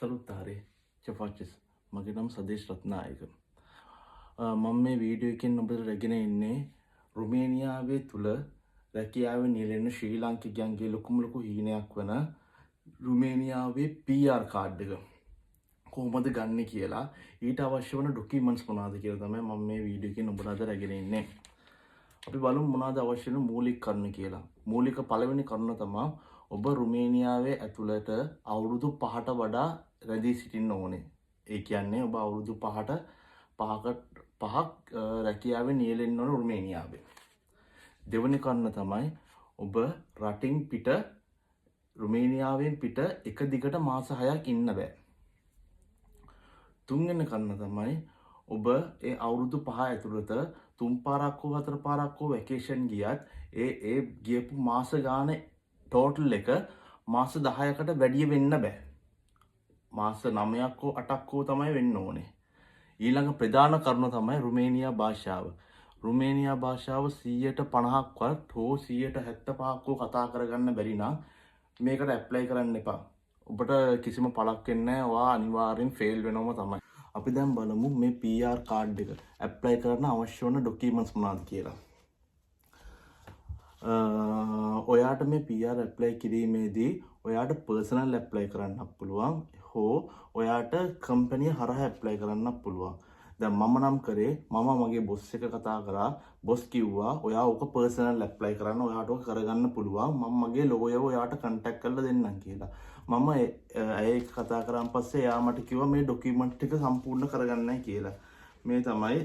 සරුත්තාරේ චපාචස් මගේ නම් සදේශ් රත්නායක මම මේ වීඩියෝ එකෙන් ඔබට රැගෙන ඉන්නේ රුමේනියාවේ තුල රැකියාවේ නියැලෙන ශ්‍රී ලාංකිකයන්ගේ ලොකුම ලොකු හීනයක් වන රුමේනියාවේ PR කාඩ් එක කොහොමද ගන්න කියලා ඊට අවශ්‍ය වන ඩොකියුමන්ට්ස් මොනවද කියලා තමයි මම මේ වීඩියෝ එකෙන් ඔබට අද රැගෙන ඉන්නේ. අපි බලමු මොනවද අවශ්‍ය වෙන මූලික කරුණු කියලා. මූලික පළවෙනි කරුණ තමයි ඔබ රුමේනියාවේ ඇතුළත අවුරුදු 5ට වඩා රැඳී සිටින්න ඕනේ. ඒ කියන්නේ ඔබ අවුරුදු 5ක් රැකියාවේ නියැලෙන්න ඕන රුමේනියාවේ. දෙවෙනි කරුණ තමයි ඔබ රටින් පිට රුමේනියාවෙන් පිට එක දිගට මාස 6ක් ඉන්න බෑ. තුන්වෙනි කරුණ තමයි ඔබ ඒ අවුරුදු 5 ඇතුළත 3 පාරක් හෝ 4 පාරක් හෝ වැකේෂන් ගියත් ඒ ගියපු මාස ගාන ටෝටල් එක මාස 10කට වැඩිය වෙන්න බෑ. මාස 9ක් හෝ 8ක් හෝ තමයි වෙන්න ඕනේ. ඊළඟ ප්‍රධාන කරුණ තමයි රුමේනියා භාෂාව. රුමේනියා භාෂාව 150ක්වත් හෝ 175ක් හෝ කතා කරගන්න බැරි නම් මේකට ඇප්ලයි කරන්න එපා. ඔබට කිසිම පළක් වෙන්නේ නැහැ. ඔයා අනිවාර්යෙන් ෆේල් වෙනවම තමයි. අපි දැන් බලමු මේ PR කාඩ් එක ඇප්ලයි කරන්න අවශ්‍ය වන ඩොකියුමන්ට්ස් මොනවද කියලා. ඔයාට මේ PR ඇප්ලයි කිරීමේදී ඔයාට පර්සනල් ඇප්ලයි කරන්නත් පුළුවන් හෝ ඔයාට කම්පැනි හරහා ඇප්ලයි කරන්නත් පුළුවන්. දැන් මම නම් කරේ මම මගේ බොස් එක කතා කරා. බොස් කිව්වා ඔයා ඕක පර්සනල් ඇප්ලයි කරන්න ඔයාට ඕක කරගන්න පුළුවන්. මම මගේ ලෝයර් ඔයාට කන්ටැක්ට් කරලා දෙන්නම් කියලා. මම ඒක කතා කරාන් පස්සේ එයා මට කිව්වා මේ ඩොකියුමන්ට් ටික සම්පූර්ණ කරගන්නයි කියලා. මේ තමයි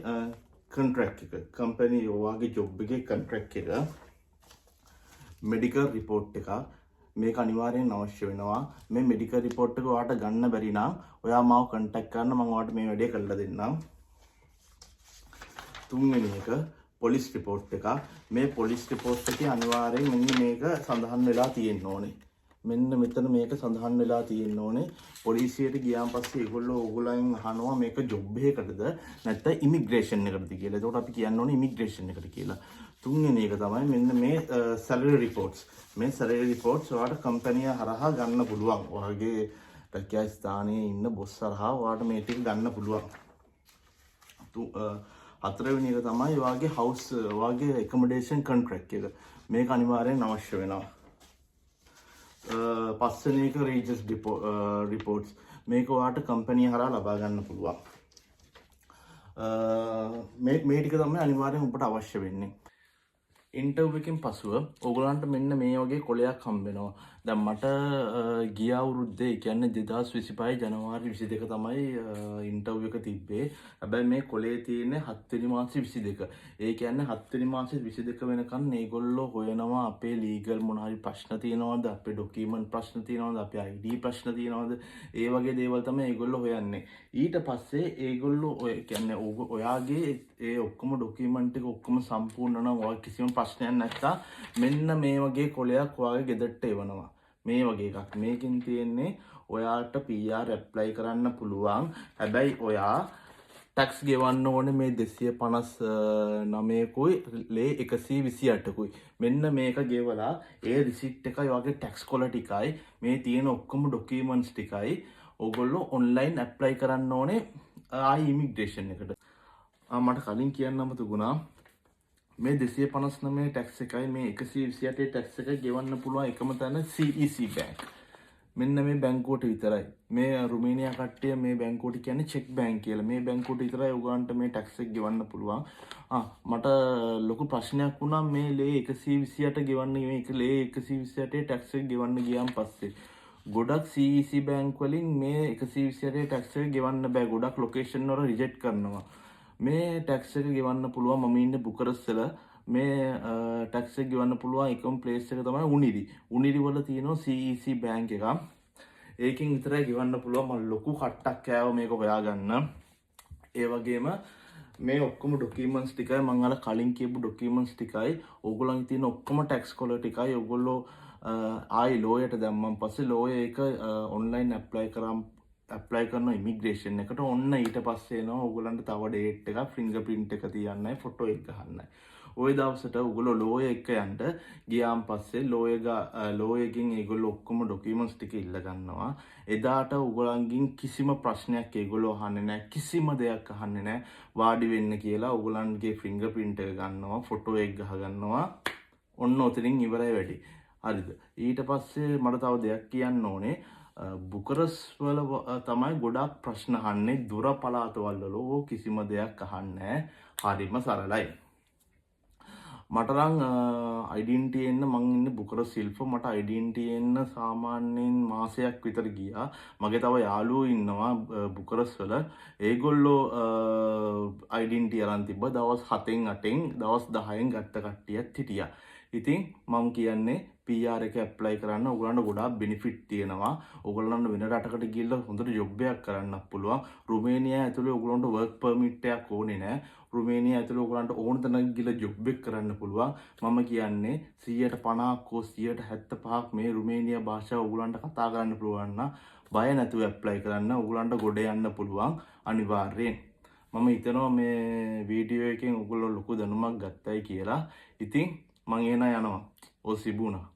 කොන්ට්‍රැක්ට් එක. කම්පැනි ඔයාගේ ජොබ් එකේ කොන්ට්‍රැක්ට් එක. මෙඩිකල් රිපෝට් එකක් මේක අනිවාර්යෙන් අවශ්‍ය වෙනවා. මේ මෙඩිකල් රිපෝට් එක ඔයාට ගන්න බැරි නම් ඔයා මාව කන්ටැක්ට් කරන්න මම ඔයාට මේ වැඩේ කරලා දෙන්නම්. තුන්වෙනි එක පොලිස් රිපෝට් එකක්. මේ පොලිස් රිපෝට් එකේ අනිවාර්යෙන් මෙන්න මේක සඳහන් වෙලා තියෙන්න ඕනේ. මෙන්න මෙතන මේක සඳහන් වෙලා තියෙන්න ඕනේ. පොලිසියට ගියාන් පස්සේ ඒගොල්ලෝ ඕගොල්ලන් අහනවා මේක ජොබ් එකකටද නැත්නම් ඉමිග්‍රේෂන් එකකටද කියලා. ඒකට අපි කියන්න ඕනේ ඉමිග්‍රේෂන් එකට කියලා. තුන්වෙනි එක තමයි මෙන්න මේ සැලරි රිපෝට්ස්. මේ සැලරි රිපෝට්ස් ඔයාලට කම්පැනි හරහා ගන්න පුළුවන්. ඔයාගේ රැකියා ස්ථානයේ ඉන්න බොස් හරහා ඔයාලට මේ ටික ගන්න පුළුවන්. හතරවෙනි එක තමයි ඔයාගේ හවුස් ඔයාගේ ඇකොමොඩේෂන් කොන්ට්‍රැක්ට් එක. මේක අනිවාර්යෙන් අවශ්‍ය වෙනවා. පස්වෙනි එක රේජස් රිපෝට්ස්. මේක ඔයාලට කම්පැනි හරහා ලබා ගන්න පුළුවන්. මේ ටික තමයි අනිවාර්යෙන් ඔබට අවශ්‍ය වෙන්නේ. ඉන්ටර්විව් එකෙන් පසුව ඔයගොල්ලන්ට මෙන්න මේ වගේ කොලයක් හම්බ වෙනවා. දැන් මට ගිය අවුරුද්දේ ඒ කියන්නේ 2025 ජනවාරි 22 තමයි ඉන්ටර්විව් එක තිබ්බේ. හැබැයි මේ කොලේ තියෙන්නේ 7 වෙනි මාසේ 22. ඒ කියන්නේ 7 වෙනි මාසේ 22 වෙනකන් මේගොල්ලෝ හොයනවා අපේ ලීගල් මොන හරි ප්‍රශ්න තියෙනවද, අපේ ඩොකියුමන්ට් ප්‍රශ්න තියෙනවද, අපේ ID ප්‍රශ්න තියෙනවද, ඒ වගේ දේවල් තමයි ඒගොල්ලෝ හොයන්නේ. ඊට පස්සේ ඒගොල්ලෝ ඔය කියන්නේ ඔයාගේ ඒ ඔක්කොම ඩොකියුමන්ට් එක ඔක්කොම සම්පූර්ණ නම් ඔයා කිසිම ප්‍රශ්නයක් නැත්නම් මෙන්න මේ වගේ කොලයක් ඔයාගේ ගෙදරට එවනවා. මේ වගේ එකක්. මේකෙන් තියෙන්නේ ඔයාට PR ඇප්ලයි කරන්න පුළුවන්. හැබැයි ඔයා ටැක්ස් ගෙවන්න ඕනේ මේ 259කුයි ලේ 128කුයි. මෙන්න මේක ගෙවලා ඒ රිසිට් එකයි ඔයාගේ ටැක්ස් කොල ටිකයි මේ තියෙන ඔක්කොම ඩොකියුමන්ට්ස් ටිකයි ඕගොල්ලෝ ඔන්ලයින් ඇප්ලයි කරන්න ඕනේ ආයි ඉමිග්‍රේෂන් එකට. මට කලින් කියන්න අමතකුණා මේ 259 ටැක්ස් එකයි මේ 128 ටැක්ස් එක ගෙවන්න පුළුවන් එකම තැන CEC බැංක්. මෙන්න මේ බැංකුවට විතරයි. මේ රුමේනියා කට්ටිය මේ බැංකුවට කියන්නේ චෙක් බැංක් කියලා. මේ බැංකුවට විතරයි උගන්ට මේ ටැක්ස් එක ගෙවන්න පුළුවන්. මට ලොකු ප්‍රශ්නයක් වුණා මේ ලේ 128 ගෙවන්න මේ ලේ 128 ටැක්ස් එක ගෙවන්න ගියාන් පස්සේ. ගොඩක් CEC බැංක් වලින් මේ 128 ටැක්ස් එක ගෙවන්න බෑ. ගොඩක් ලොකේෂන් වල රිජෙක්ට් කරනවා. මේ ටැක්ස් එක ගෙවන්න පුළුවන් මම ඉන්නේ බුකරස්ට්වල. මේ ටැක්ස් එක ගෙවන්න පුළුවන් එකම ප්ලේස් එක තමයි උනිරි. උනිරි වල තියෙනවා CEC බැංක් එකක්. ඒකෙන් විතරයි ගෙවන්න පුළුවන්. මම ලොකු කට්ටක් කෑවා මේක හොයාගන්න. ඒ වගේම මේ ඔක්කොම ඩොකියුමන්ට්ස් ටිකයි මම අර කලින් කියපු ඩොකියුමන්ට්ස් ටිකයි ඕගොල්ලන්ගේ තියෙන ඔක්කොම ටැක්ස් කොල ටිකයි ඕගොල්ලෝ ආයි ලෝයට දැම්මන් පස්සේ ලෝය ඒක ඔන්ලයින් ඇප්ලයි කරන ඉමිග්‍රේෂන් එකට ඔන්න ඊට පස්සේ එනවා ඕගොල්ලන්ට තව ඩේට් එකක් ෆින්ගර්ප්‍රින්ට් එක තියන්නයි ෆොටෝ එක ගන්නයි. ওই දවසට ඔයගොල්ලෝ ලෝය එක යන්න ගියාන් පස්සේ ලෝයගෙන් ඒගොල්ලෝ ඔක්කොම ඩොකියුමන්ට්ස් ටික ඉල්ල ගන්නවා. එදාට ඔයගොල්ලන්ගෙන් කිසිම ප්‍රශ්නයක් ඒගොල්ලෝ අහන්නේ නැහැ. කිසිම දෙයක් අහන්නේ නැහැ. වාඩි වෙන්න කියලා ඔයගොල්ලන්ගේ ෆින්ගර් ප්‍රින්ට් එක ගන්නවා, ෆොටෝ එක ගහ ගන්නවා. ඔන්න ඔතනින් ඉවරයි වැඩි. හරිද? ඊට පස්සේ මට තව දෙයක් කියන්න ඕනේ. බුකරස් වල තමයි ගොඩාක් ප්‍රශ්න අහන්නේ. දුර පළාතවල වල කිසිම දෙයක් අහන්නේ නැහැ. හරිම සරලයි. මටරං අයිඩන්ටිය එන්න මං ඉන්න බුකර සිල්ප මට අයිඩන්ටිය එන්න සාමාන්‍යයෙන් මාසයක් විතර ගියා. මගේ තව යාළුවෝ ඉන්නවා බුකරස් වල. ඒගොල්ලෝ අයිඩන්ටිය අරන් තිබ්බ දවස් 7න් 8න් දවස් 10න් ගත්ත කට්ටියත් හිටියා. ඉතින් මම කියන්නේ PR එක ඇප්ලයි කරන්න ඔයගොල්ලන්ට ගොඩාක් බෙනිෆිට් තියෙනවා. ඔයගොල්ලන්ට වෙන රටකට ගිහිල්ලා හොඳට ජොබ් එකක් කරන්නත් පුළුවන්. රුමේනියා ඇතුලේ ඔයගොල්ලන්ට වර්ක් පර්මිට් එකක් ඕනේ නැහැ. රුමේනියා ඇතුලේ ඔයගොල්ලන්ට ඕන තැනක ගිහිල්ලා ජොබ් එක කරන්න පුළුවන්. මම කියන්නේ 150ක් හෝ 175ක් මේ රුමේනියා භාෂාව ඔයගොල්ලන්ට කතා කරන්න පුළුවන් නම් බය නැතුව ඇප්ලයි කරන්න. ඔයගොල්ලන්ට ගොඩ යන්න පුළුවන් අනිවාර්යෙන්. මම හිතනවා මේ වීඩියෝ එකෙන් ඔයගොල්ලෝ ලොකු දැනුමක් ගත්තයි කියලා. ඉතින් මං එන යනවා. ඔය සිබුණා.